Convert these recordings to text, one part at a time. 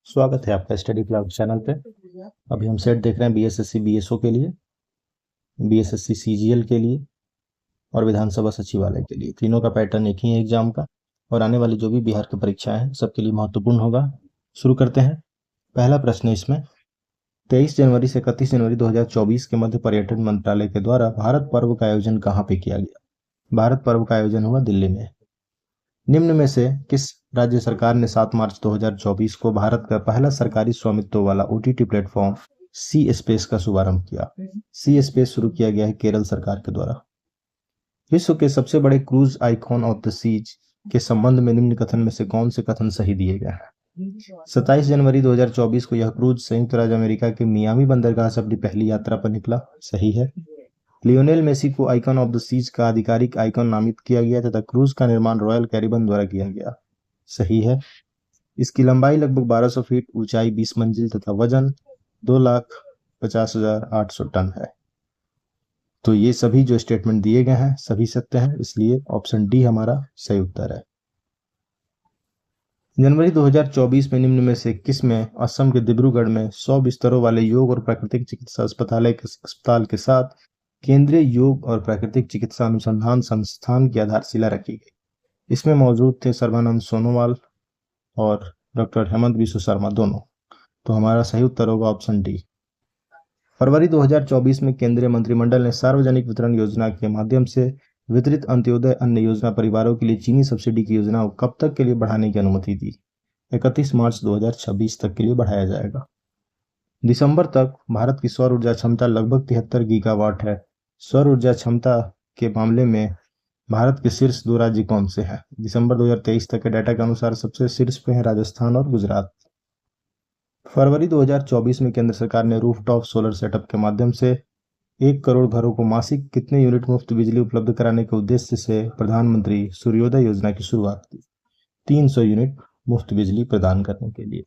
स्वागत है आपका स्टडी क्लाउड चैनल पे। अभी हम सेट देख रहे हैं बीएसएससी बीएसओ के लिए, बीएसएससी सीजीएल के लिए और विधानसभा सचिवालय के लिए। तीनों का पैटर्न एक ही है एग्जाम का, और आने वाली जो भी बिहार की परीक्षाएं हैं सबके लिए महत्वपूर्ण होगा। शुरू करते हैं। पहला प्रश्न है इसमें, 23 जनवरी से 31 जनवरी 2024 के मध्य पर्यटन मंत्रालय के द्वारा भारत पर्व का आयोजन कहाँ पे किया गया? भारत पर्व का आयोजन हुआ दिल्ली में। निम्न में से किस राज्य सरकार ने 7 मार्च 2024 को भारत का पहला सरकारी स्वामित्व वाला ओटीटी प्लेटफॉर्म सी स्पेस का शुभारंभ किया? सी स्पेस शुरू किया गया है केरल सरकार के द्वारा। विश्व के सबसे बड़े cruise Icon of the Seas के संबंध में निम्न कथन में से कौन से कथन सही दिए गए हैं? 27 जनवरी 2024 को यह क्रूज संयुक्त राज्य अमेरिका के मियामी बंदरगाह से अपनी पहली यात्रा पर निकला। सही है। लियोनेल मेसी को आइकॉन ऑफ द सीज का आधिकारिक आइकॉन नामित किया गया तथा क्रूज का निर्माण रॉयल कैरिबियन द्वारा किया गया। सही है। इसकी लंबाई लगभग 1200 फीट, ऊंचाई 20 मंजिल तथा वजन 2,50,800 टन है। तो ये सभी जो स्टेटमेंट दिए गए हैं सभी सत्य हैं, इसलिए ऑप्शन डी हमारा सही उत्तर है। जनवरी 2024 में निम्न में से किस में असम के डिब्रूगढ़ में 100 बिस्तरों वाले योग और प्राकृतिक चिकित्सा अस्पताल के साथ केंद्रीय योग और प्राकृतिक चिकित्सा अनुसंधान संस्थान की आधारशिला रखी गई? इसमें मौजूद थे सर्बानंद सोनोवाल और डॉक्टर हेमंत बिश्व शर्मा दोनों। तो हमारा सही उत्तर होगा ऑप्शन डी। फरवरी 2024 में केंद्रीय मंत्रिमंडल ने सार्वजनिक वितरण योजना के माध्यम से वितरित अंत्योदय अन्न योजना परिवारों के लिए चीनी सब्सिडी की योजना को कब तक के लिए बढ़ाने की अनुमति दी? 31 मार्च 2026 तक के लिए बढ़ाया जाएगा। दिसंबर तक भारत की सौर ऊर्जा क्षमता लगभग 73 गीगावाट है। सौर ऊर्जा क्षमता के मामले में भारत के शीर्ष 2 राज्य कौन से हैं? दिसंबर 2023 तक के डाटा के अनुसार सबसे शीर्ष पे हैं राजस्थान और गुजरात। फरवरी 2024 में केंद्र सरकार ने रूफटॉप सोलर सेटअप के माध्यम से 1 करोड़ घरों को मासिक कितने यूनिट मुफ्त बिजली उपलब्ध कराने के उद्देश्य से प्रधानमंत्री सूर्योदय योजना की शुरुआत की? 300 यूनिट मुफ्त बिजली प्रदान करने के लिए।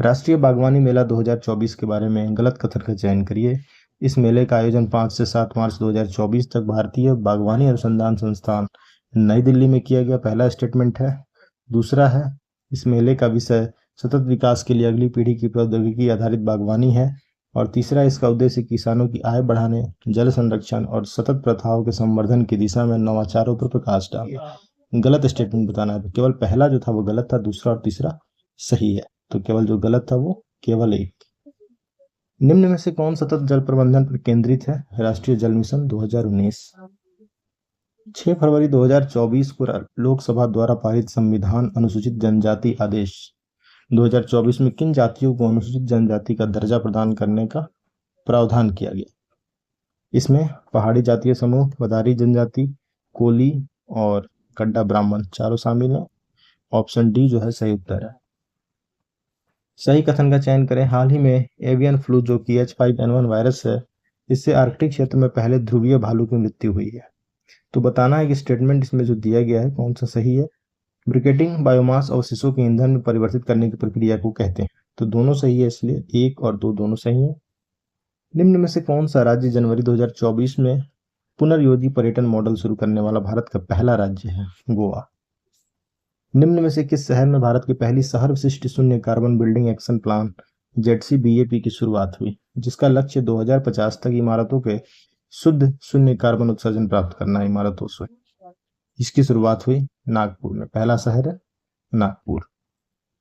राष्ट्रीय बागवानी मेला 2024 के बारे में गलत कथन का चयन करिए। इस मेले का आयोजन 5 से 7 मार्च 2024 तक भारतीय बागवानी अनुसंधान संस्थान नई दिल्ली में किया गया। पहला स्टेटमेंट है। दूसरा है, इस मेले का विषय सतत विकास के लिए अगली पीढ़ी की प्रौद्योगिकी आधारित बागवानी है। और तीसरा, इसका उद्देश्य किसानों की आय बढ़ाने, जल संरक्षण और सतत प्रथाओं के संवर्धन की दिशा में नवाचारों पर प्रकाश डालना। गलत स्टेटमेंट बताना है। तो केवल पहला जो था वो गलत था, दूसरा और तीसरा सही है। तो केवल जो गलत था वो केवल एक। निम्न में से कौन सतत जल प्रबंधन पर केंद्रित है? राष्ट्रीय जल मिशन 2019। 6 फरवरी 2024 को लोकसभा द्वारा पारित संविधान अनुसूचित जनजाति आदेश 2024 में किन जातियों को अनुसूचित जनजाति का दर्जा प्रदान करने का प्रावधान किया गया? इसमें पहाड़ी जातीय समूह, वदारी जनजाति, कोली और गड्डा ब्राह्मण चारों शामिल हैं। ऑप्शन डी जो है सही उत्तर है। सही कथन का चयन करें। हाल ही में एवियन फ्लू जो कि H5N1 वायरस है, इससे आर्कटिक क्षेत्र में पहले ध्रुवीय भालू की मृत्यु हुई है। तो बताना है कि स्टेटमेंट इसमें जो दिया गया है कौन सा सही है। ब्रिकेटिंग बायोमास अवशेषों के ईंधन में परिवर्तित करने की प्रक्रिया को कहते हैं। तो दोनों सही है, इसलिए 1 और 2 दोनों सही है। निम्न में से कौन सा राज्य जनवरी 2024 में पुनर्योजी पर्यटन मॉडल शुरू करने वाला भारत का पहला राज्य है? गोवा। निम्न में से किस शहर में भारत की पहली शहर विशिष्ट शून्य carbon building action plan ZCBAP की शुरुआत हुई, जिसका लक्ष्य 2050 तक इमारतों के शुद्ध शून्य कार्बन उत्सर्जन प्राप्त करना? इमारतों से इसकी शुरुआत हुई नागपुर में। पहला शहर है नागपुर।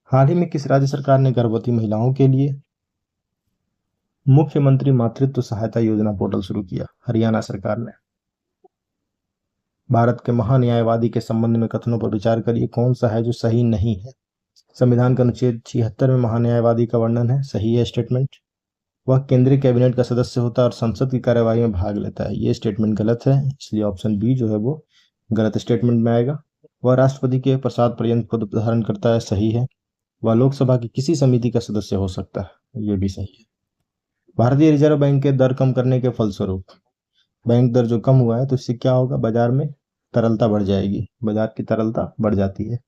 हाल ही में किस राज्य सरकार ने गर्भवती महिलाओं के लिए मुख्यमंत्री मातृत्व सहायता योजना पोर्टल शुरू किया? हरियाणा सरकार ने। भारत के महान्यायवादी के संबंध में कथनों पर विचार करिए। कौन सा है जो सही नहीं है? संविधान का अनुच्छेद 76 में महान्यायवादी का वर्णन है। सही है स्टेटमेंट। वह केंद्रीय कैबिनेट का सदस्य होता है और संसद की कार्यवाही में भाग लेता है। ये स्टेटमेंट गलत है, इसलिए ऑप्शन बी जो है वो गलत स्टेटमेंट में आएगा। वह राष्ट्रपति के प्रसाद पर्यंत पद धारण करता है। सही है। वह लोकसभा की किसी समिति का सदस्य हो सकता है। ये भी सही है। भारतीय रिजर्व बैंक के दर कम करने के फलस्वरूप बैंक दर जो कम हुआ है तो इससे क्या होगा? बाजार में तरलता बढ़ जाएगी। बाजार की तरलता बढ़ जाती है।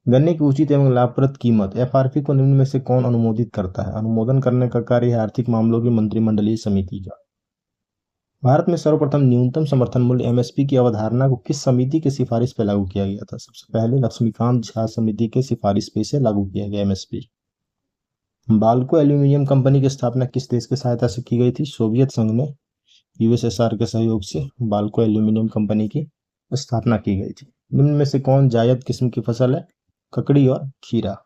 गन्ने की उचित एवं लाभप्रद कीमत FRP को निम्न में से कौन अनुमोदित करता है? अनुमोदन करने का कार्य है आर्थिक मामलों की मंत्रिमंडलीय समिति का। भारत में सर्वप्रथम न्यूनतम समर्थन मूल्य एमएसपी की अवधारणा को किस समिति की सिफारिश पर लागू किया गया था? सबसे पहले लक्ष्मीकांत झा समिति के सिफारिश पे से लागू किया गया एमएसपी। बाल्को एल्यूमिनियम कंपनी की स्थापना किस देश की सहायता से की गई थी? सोवियत संघ ने यूएसएसआर के सहयोग से बाल्को एल्यूमिनियम कंपनी की स्थापना की गई थी। निम्न में से कौन जायद किस्म की फसल है? ककड़ी और खीरा।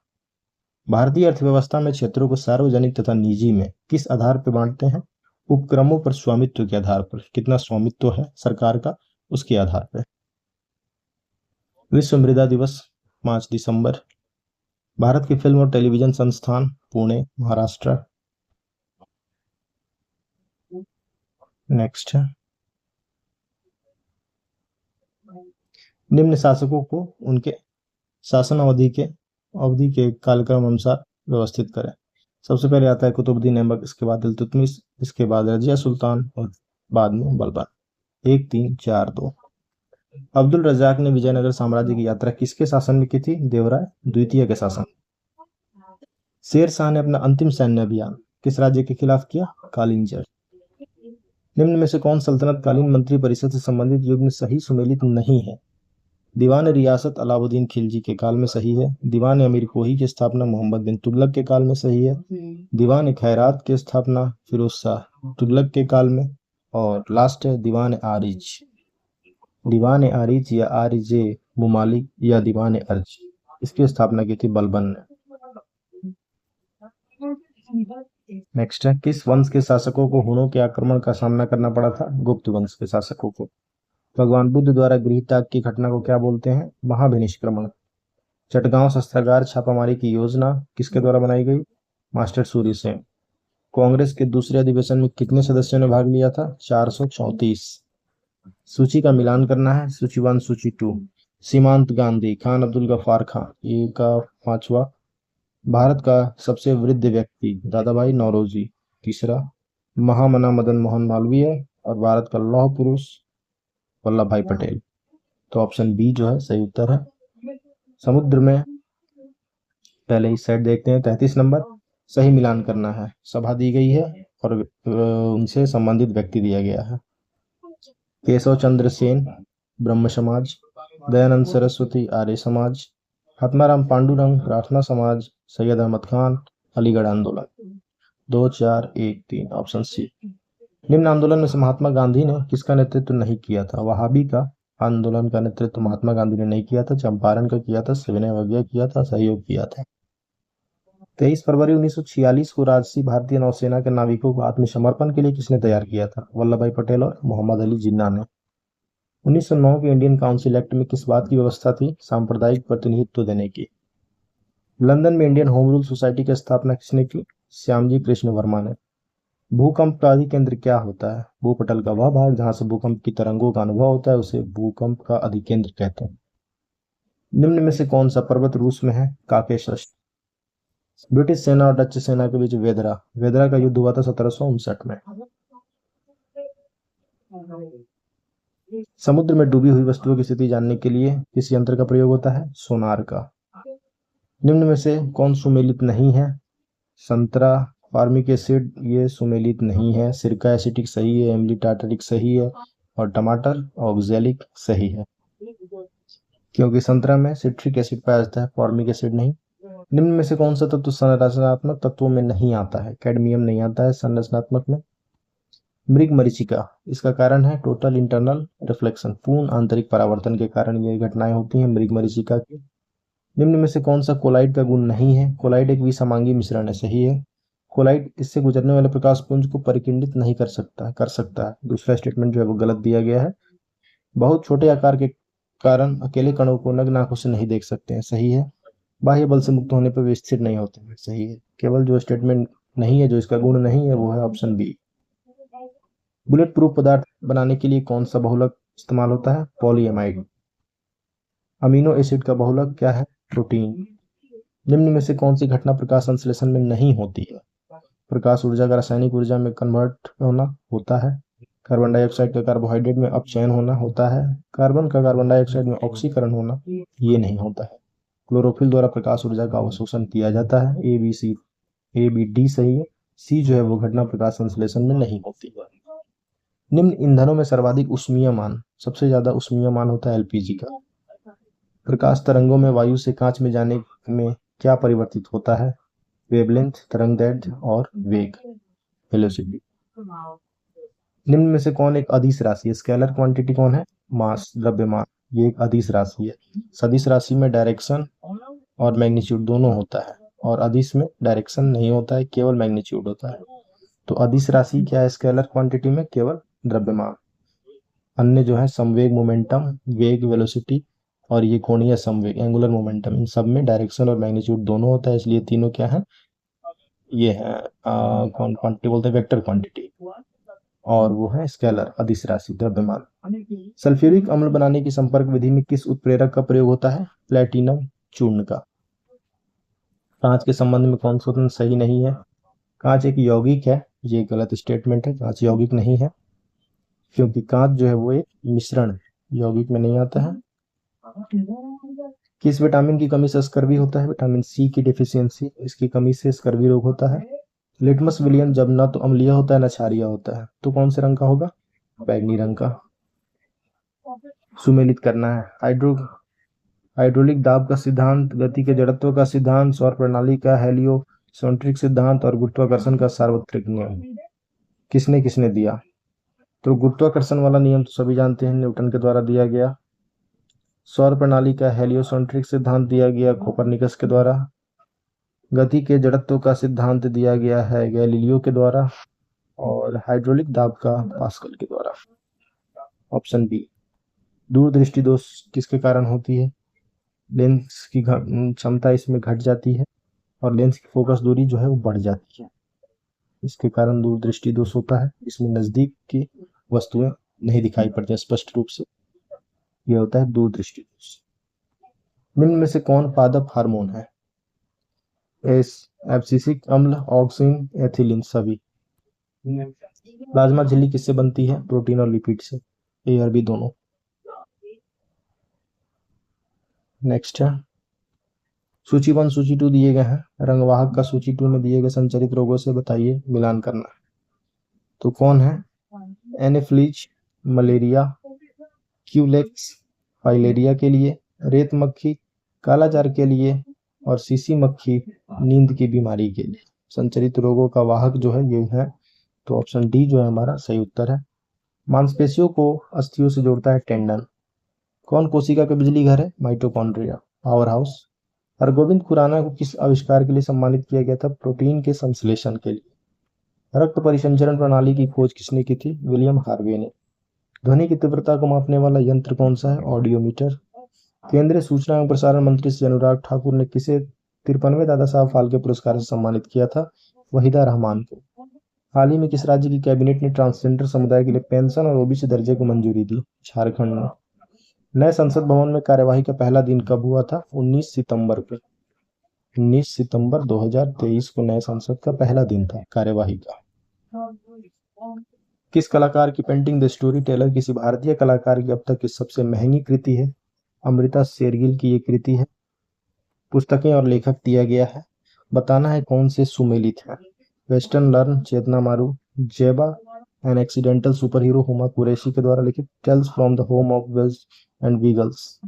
भारतीय अर्थव्यवस्था में क्षेत्रों को सार्वजनिक तथा निजी में किस आधार पर बांटते हैं? उपक्रमों पर स्वामित्व के आधार पर। कितना स्वामित्व है सरकार का, उसके आधार पर। विश्व मृदा दिवस 5 दिसंबर। भारत की फिल्म और टेलीविजन संस्थान पुणे, महाराष्ट्र। नेक्स्ट है, निम्न शासकों को उनके शासन अवधि के कालक्रम अनुसार व्यवस्थित करें। सबसे पहले आता है कुतुबुद्दीन ऐबक, इसके बाद इल्तुतमिश, इसके बाद रजिया सुल्तान और बाद में बलबन। 1 3 4 2। अब्दुल रजाक ने विजयनगर साम्राज्य की यात्रा किसके शासन में की थी? देवराय द्वितीय के शासन। शेर शाह ने अपना अंतिम सैन्य अभियान किस राज्य के खिलाफ किया? कालिंजर। निम्न में से कौन सल्तनत कालीन मंत्री परिषद से संबंधित युग में सही सुमेलित नहीं है? दीवान रियासत अलाउद्दीन खिलजी के काल में सही है। दीवान अमीर कोही की स्थापना मोहम्मद बिन तुगलक के काल में सही है। दीवान खैरात की स्थापना फिरोज शाह तुगलक के काल में। और लास्ट है दीवान आरिज। दीवान आरिज या आरिजे मुमालिक या दीवान अर्ज, इसकी स्थापना की थी बलबन ने। नेक्स्ट है, किस वंश के शासकों को हुनों के आक्रमण का सामना करना पड़ा था? गुप्त वंश के शासकों को। भगवान बुद्ध द्वारा गृह त्याग की घटना को क्या बोलते हैं? महाभिनिष्क्रमण। चटगांव शस्त्रागार छापामारी की योजना किसके द्वारा बनाई गई? मास्टर सूर्य सेन। कांग्रेस के दूसरे अधिवेशन में कितने सदस्यों ने भाग लिया था? 434। सूची का मिलान करना है, सूची 1 सूची 2। सीमांत गांधी, खान अब्दुल गफ्फार खान, ये का 5वां। भारत का सबसे वृद्ध व्यक्ति दादा भाई नौरोजी, तीसरा। महामना मदन मोहन मालवीय और भारत का लौह पुरुष वल्लभ भाई पटेल। तो ऑप्शन बी जो है सही उत्तर है। समुद्र में पहले ही सेट देखते हैं। 33 नंबर, सही मिलान करना है। सभा दी गई है और उनसे संबंधित व्यक्ति दिया गया है। केशव चंद्र सेन ब्रह्म समाज, दयानंद सरस्वती आर्य समाज, आत्माराम पांडुरंग प्रार्थना समाज, सैयद अहमद खान अलीगढ़ आंदोलन। 2 4 1 3 ऑप्शन सी। निम्न आंदोलन में से महात्मा गांधी ने किसका नेतृत्व नहीं किया था? वहाबी का आंदोलन का नेतृत्व महात्मा गांधी ने नहीं किया था। चंपारण का किया था, सविनय अवज्ञा किया था, सहयोग किया था। 23 फरवरी 1946 को राजसी भारतीय नौसेना के नाविकों को आत्मसमर्पण के लिए किसने तैयार किया था? वल्लभ भाई पटेल और मोहम्मद अली जिन्ना ने। 1909 के इंडियन काउंसिल एक्ट में किस बात की व्यवस्था थी? सांप्रदायिक प्रतिनिधित्व देने की। लंदन में इंडियन होम रूल सोसाइटी की स्थापना किसने की? श्यामजी कृष्ण वर्मा ने। भूकंप का अधिकेंद्र क्या होता है? भूपटल का वह भाग जहां से भूकंप की तरंगों का अनुभव होता है उसे भूकंप का अधिकेंद्र कहते हैं। निम्न में से कौन सा पर्वत रूस में है? काकेशस। ब्रिटिश सेना और डच सेना के बीच वेदरा का युद्ध हुआ था 1759 में। समुद्र में डूबी हुई वस्तुओं की स्थिति जानने के लिए किस यंत्र का प्रयोग होता है? सोनार का। निम्न में से कौन सुमेलित नहीं है? संतरा, फार्मिक एसिड ये सुमेलित नहीं है। सिरका एसिटिक सही है, इमली टार्टरिक सही है और टमाटर ऑक्जेलिक सही है, क्योंकि संतरा में सिट्रिक एसिड पाया जाता है, फॉर्मिक एसिड नहीं। निम्न में से कौन सा तत्व संरचनात्मक तत्वों में नहीं आता है? कैडमियम नहीं आता है संरचनात्मक में। मृग मरीचिका, इसका कारण है टोटल इंटरनल रिफ्लेक्शन, पूर्ण आंतरिक परावर्तन के कारण ये घटनाएं होती हैं मृग मरीचिका की। निम्न में से कौन सा कोलाइड का गुण नहीं है? कोलाइड एक विसमांगी मिश्रण है, सही है। कोलाइड इससे गुजरने वाले प्रकाश पुंज को परिकिंडित नहीं कर सकता है। दूसरा स्टेटमेंट जो है वो गलत दिया गया है। बहुत छोटे आकार के कारण अकेले कणों को नग्न आंखों से नहीं देख सकते हैं, सही है। बाह्य बल से मुक्त होने पर वे स्थिर नहीं होते हैं, सही है। केवल जो स्टेटमेंट नहीं है, जो इसका गुण नहीं है, वो है ऑप्शन बी। बुलेट प्रूफ पदार्थ बनाने के लिए कौन सा बहुलक इस्तेमाल होता है? पॉलीएमाइड। अमीनो एसिड का बहुलक क्या है? प्रोटीन। निम्न में से कौन सी घटना प्रकाश संश्लेषण में नहीं होती है? प्रकाश ऊर्जा का रासायनिक ऊर्जा में कन्वर्ट होना होता है। कार्बन डाइऑक्साइड का कार्बोहाइड्रेट में अपचयन होना होता है। कार्बन का कार्बन डाइऑक्साइड में ऑक्सीकरण होना ये नहीं होता है। क्लोरोफिल द्वारा प्रकाश ऊर्जा का अवशोषण किया जाता है। ए बी डी सही है। सी जो है वो घटना प्रकाश संश्लेषण में नहीं होती है। निम्न ईंधनों में सर्वाधिक ऊष्मीयमान, सबसे ज्यादा ऊष्मीयमान होता है एलपीजी का। प्रकाश तरंगों में वायु से कांच में जाने में क्या परिवर्तित होता है? वेवलेंथ, तरंगदैर्घ्य और वेग, वेलोसिटी। निम्न में से कौन एक अदिश राशि है? स्केलर क्वांटिटी कौन है? मास, द्रव्यमान। ये एक अदिश राशि है। सदिश राशि में डायरेक्शन और मैग्नीट्यूड दोनों होता है, और अदिश में डायरेक्शन नहीं होता है, केवल मैग्नीट्यूड होता है। तो अदिश राशि क्या है स्केलर क्वांटिटी में? केवल द्रव्यमान। अन्य जो है संवेग, मोमेंटम, वेग, वेलोसिटी, और ये कोणीय संवेग, एंगुलर मोमेंटम, इन सब में डायरेक्शन और मैग्नीट्यूड दोनों होता है, इसलिए तीनों क्या है? ये है कौन क्वांटिटी बोलते हैं? Vector quantity. और वो है स्केलर, अदिश राशि, द्रव्यमान। सल्फ्यूरिक अम्ल बनाने की संपर्क विधि में किस उत्प्रेरक का प्रयोग होता है? प्लेटिनम चूर्ण का। कांच के संबंध में कौन सा उत्तर सही नहीं है? कांच एक यौगिक है, ये गलत स्टेटमेंट है। कांच यौगिक नहीं है, क्योंकि कांच जो है वो एक मिश्रण है, यौगिक में नहीं आता है। किस विटामिन की कमी से स्कर्वी होता है? विटामिन सी की डिफिशियंसी, इसकी कमी से स्कर्वी रोग होता है। लिटमस विलियन जब न तो अम्लीय होता है न क्षारीय होता है, तो कौन से रंग का होगा? बैंगनी रंग का। सुमेलित करना है। हाइड्रोलिक दाब का सिद्धांत, गति के जड़त्व का सिद्धांत, सौर प्रणाली का हेलियोसेंट्रिक सिद्धांत और गुरुत्वाकर्षण का सार्वत्रिक नियम किसने किसने दिया? तो गुरुत्वाकर्षण वाला नियम तो सभी जानते हैं, न्यूटन के द्वारा दिया गया। सौर प्रणाली का हेलियोसेंट्रिक सिद्धांत दिया गया कोपरनिकस के द्वारा। गति के जड़त्व का सिद्धांत दिया गया है गैलीलियो के द्वारा। और हाइड्रोलिक दाब का पास्कल के द्वारा। Option B. दूरदृष्टि दोष किसके कारण होती है? लेंस की क्षमता इसमें घट जाती है, और लेंस की फोकस दूरी जो है वो बढ़ जाती है, इसके कारण दूरदृष्टि दोष होता है। इसमें नजदीक की वस्तुएं नहीं दिखाई पड़ती स्पष्ट रूप से, यह होता है दूरदृष्टि दोष। निम्न में से कौन पादप हार्मोन है? एस एब्सिसिक अम्ल, ऑक्सिन, एथिलीन, सभी। प्लाज्मा झिल्ली किससे बनती है? प्रोटीन और लिपिड से, ए और बी दोनों। नेक्स्ट है सूची 1 सूची 2 दिए गए हैं। रंगवाहक का सूची 2 में दिए गए संचरित रोगों से बताइए, मिलान करना। तो कौन है? एनेफ्लीज मलेरिया, क्यूलेक्स फाइलेरिया के लिए, रेत मक्खी कालाजार के लिए, और सीसी मक्खी नींद की बीमारी के लिए। संचरित रोगों का वाहक जो है ये है, तो ऑप्शन डी जो है हमारा सही उत्तर है। मांसपेशियों को अस्थियों से जोड़ता है टेंडन। कौन कोशिका का बिजली घर है? Mitochondria, power house. Hargobind Khorana को किस आविष्कार के लिए सम्मानित किया गया था? प्रोटीन के संश्लेषण के लिए। रक्त परिसंचरण प्रणाली की खोज किसने की थी? विलियम हार्वे ने। ध्वनि की तीव्रता को मापने वाला यंत्र कौन सा है? ऑडियोमीटर। केंद्रीय सूचना एवं प्रसारण मंत्री श्री अनुराग ठाकुर ने किसे 53वें दादा साहब फाल्के पुरस्कार से सम्मानित किया था? वहीदा रहमान को। हाल ही में किस राज्य की कैबिनेट ने ट्रांसजेंडर समुदाय के लिए पेंशन और ओबीसी दर्जे को मंजूरी दी? झारखंड में। नए संसद भवन में कार्यवाही का पहला दिन कब हुआ था? 19 सितंबर को। 19 सितंबर 2023 को नए संसद का पहला दिन था कार्यवाही का। किस कलाकार की पेंटिंग द स्टोरी टेलर किसी भारतीय कलाकार की अब तक की सबसे महंगी कृति है? अमृता शेरगिल की ये कृति है। पुस्तकें और लेखक दिया गया है, बताना है कौन से सुमेलित है? Western learn, Chetna Maru, Zeba an accidental super hero Huma Qureshi के द्वारा लिखित, tales from the home of girls and wiggles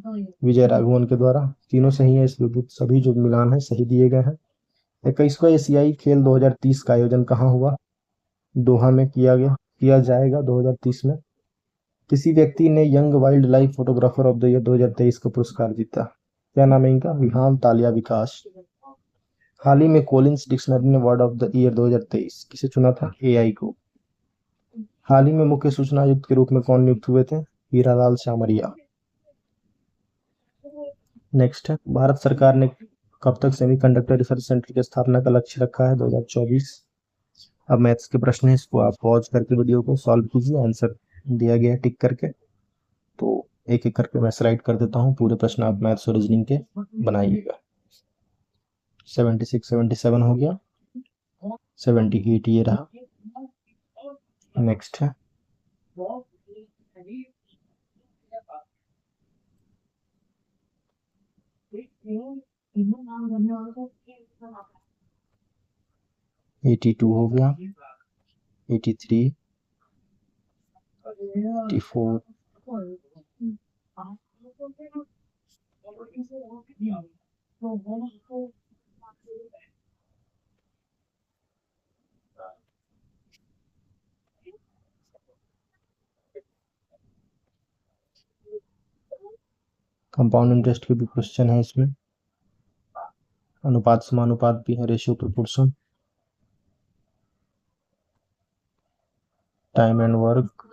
Vijay Raghavan के द्वारा। तीनों सही है, इसलिए सभी जो मिलान है सही दिए गए हैं। 21वां एशियाई खेल 2030 का आयोजन कहाँ हुआ? दोहा में किया जाएगा 2030 में। किसी व्यक्ति ने young wild life photographer of the year 2023 का पुरस्कार जीता, क्या नाम है इनका? विहान तालिया विकास। हाल ही में कोलिंस डिक्शनरी ने वर्ड ऑफ द ईयर 2023 किसे चुना था? एआई को। हाल ही में मुख्य सूचना आयुक्त के रूप में कौन नियुक्त हुए थे? हीरालाल शामरिया। नेक्स्ट है भारत सरकार ने कब तक सेमीकंडक्टर रिसर्च सेंटर की स्थापना का लक्ष्य रखा है? 2024। अब मैथ्स के प्रश्न है, इसको आप पॉज करके वीडियो को सॉल्व कीजिए, आंसर दिया गया है टिक करके। तो एक एक करके मैं स्लाइड कर देता हूँ, पूरे प्रश्न आप मैथ्स और रीजनिंग के बनाइएगा। 76 77 हो गया, 78 ये रहा। नेक्स्ट है 82 हो गया, 83, 84। कंपाउंड इंटरेस्ट के भी क्वेश्चन है इसमें। अनुपात समानुपात भी है, ratio proportion. Time and work,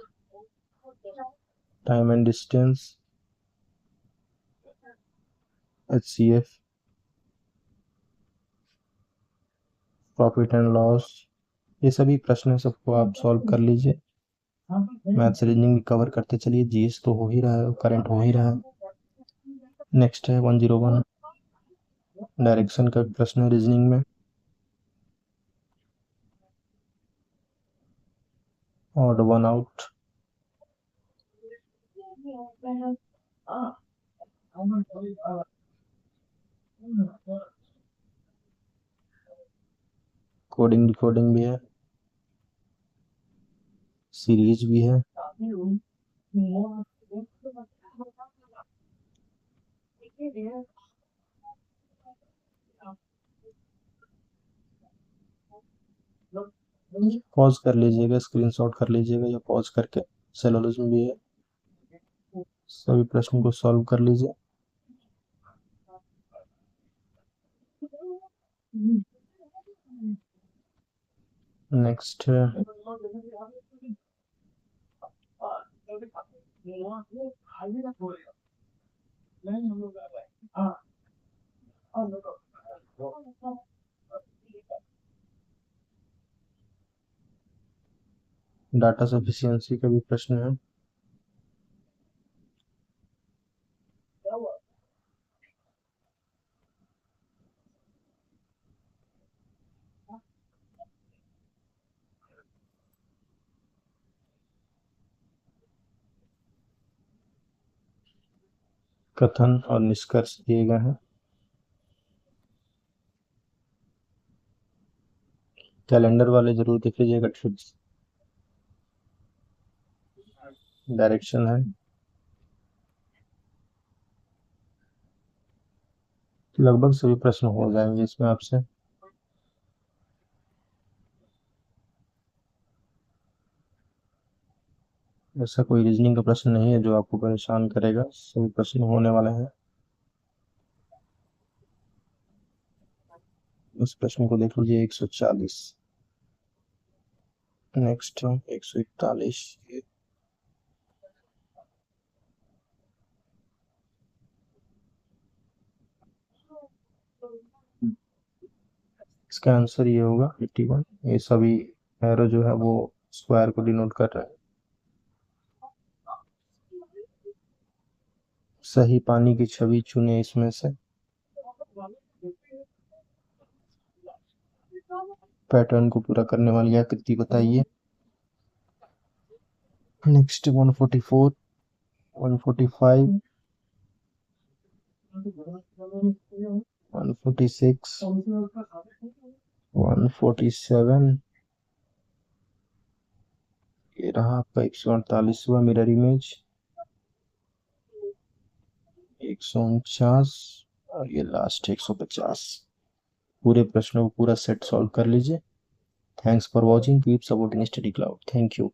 time and distance, HCF, profit and loss. ये सभी प्रश्न है, सबको आप सॉल्व कर लीजिए। मैथ्स रीजनिंग भी कवर करते चलिए। जीएस तो हो ही रहा है, करंट हो ही रहा है। नेक्स्ट है 101, डायरेक्शन का प्रश्न है रीजनिंग में। Odd one out. Coding decoding भी है, सीरीज भी है। पॉज कर लीजिएगा, स्क्रीनशॉट कर लीजिएगा या पॉज करके। सेलोलिज्म भी है, सभी प्रश्न को सॉल्व कर लीजिए। नेक्स्ट है डाटा सफिशिएंसी का भी प्रश्न है। कथन और निष्कर्ष दिए गए हैं। कैलेंडर वाले जरूर देख लीजिएगा, ट्रिप्स। डायरेक्शन है। लगभग सभी प्रश्न हो जाएंगे इसमें आपसे। ऐसा कोई रीजनिंग का प्रश्न नहीं है जो आपको परेशान करेगा, सभी प्रश्न होने वाले हैं। उस प्रश्न को देख लीजिए 140। नेक्स्ट 141। इसका आंसर ये होगा 81। ये सभी एरो जो है वो स्क्वायर को डिनोट कर रहे हैं। सही पानी की छवि चुने इसमें से। पैटर्न को पूरा करने वाली आकृति बताइए। नेक्स्ट 144, 145, 146, 147। ये रहा आपका 148वां मिरर इमेज। 149 और ये लास्ट 150। पूरे प्रश्नों को पूरा सेट सॉल्व कर लीजिए। Thanks for watching, keep supporting study cloud. Thank you.